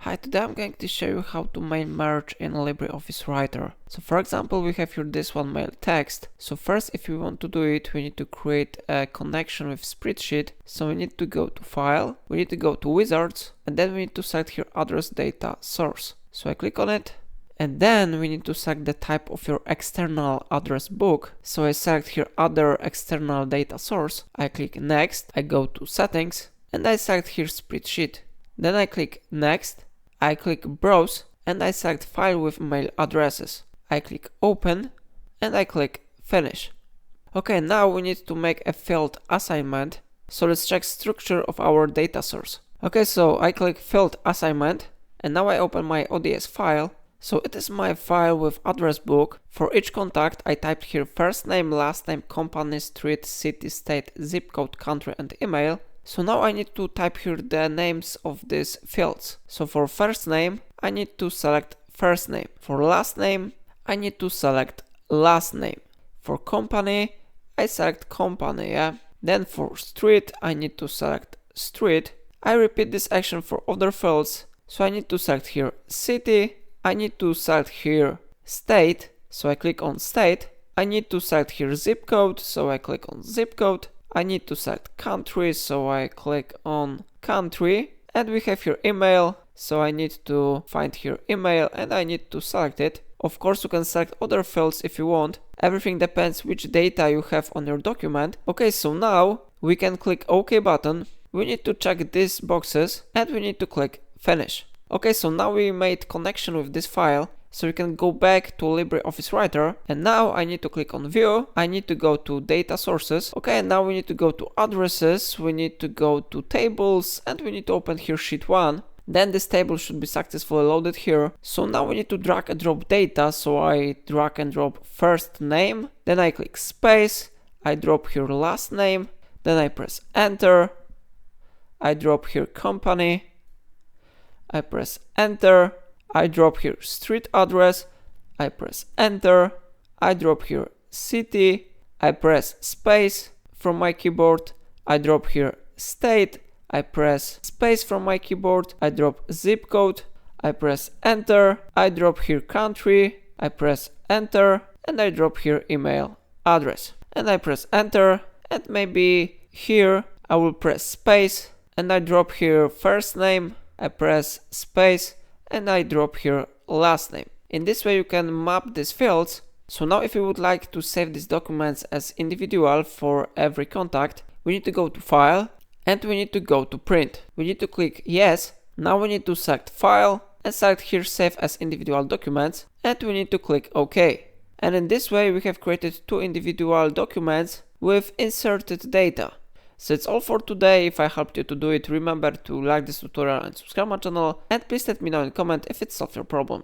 Hi, today I'm going to show you how to mail merge in LibreOffice Writer. So for example, we have here this one mail text. So first, if we want to do it, we need to create a connection with spreadsheet. So we need to go to File, we need to go to Wizards, and then we need to select here Address Data Source. So I click on it, and then we need to select the type of your external address book. So I select here Other External Data Source. I click Next, I go to Settings, and I select here Spreadsheet. Then I click Next, I click Browse, and I select File with mail addresses. I click Open, and I click Finish. Okay, now we need to make a field assignment. So let's check structure of our data source. Okay, so I click Field Assignment, and now I open my ODS file. So it is my file with address book. For each contact, I typed here first name, last name, company, street, city, state, zip code, country, and email. So now I need to type here the names of these fields. So for first name, I need to select first name. For last name, I need to select last name. For company, I select company, yeah. Then for street, I need to select street. I repeat this action for other fields. So I need to select here city. I need to select here state. So I click on state. I need to select here zip code. So I click on zip code. I need to select country, so I click on country, and we have here email, so I need to find here email and I need to select it. Of course, you can select other fields if you want. Everything depends which data you have on your document. Okay, so now we can click OK button. We need to check these boxes and we need to click Finish. Okay, so now we made connection with this file. So we can go back to LibreOffice Writer, and now I need to click on View, I need to go to Data Sources, okay, and now we need to go to Addresses, we need to go to Tables, and we need to open here Sheet 1. Then this table should be successfully loaded here. So now we need to drag and drop data, so I drag and drop first name, then I click Space, I drop here last name, then I press Enter, I drop here Company, I press Enter, I drop here street address, I press Enter, I drop here city, I press space from my keyboard, I drop here state, I press space from my keyboard, I drop zip code, I press Enter, I drop here country, I press Enter, and I drop here email address. And I press Enter, and maybe here I will press space, and I drop here first name, I press space, and I drop here last name. In this way you can map these fields. So now if you would like to save these documents as individual for every contact, we need to go to File and we need to go to Print. We need to click Yes. Now we need to select File and select here Save as individual documents, and we need to click OK. And in this way we have created two individual documents with inserted data. So it's all for today. If I helped you to do it, remember to like this tutorial and subscribe my channel, and please let me know in comment if it solved your problem.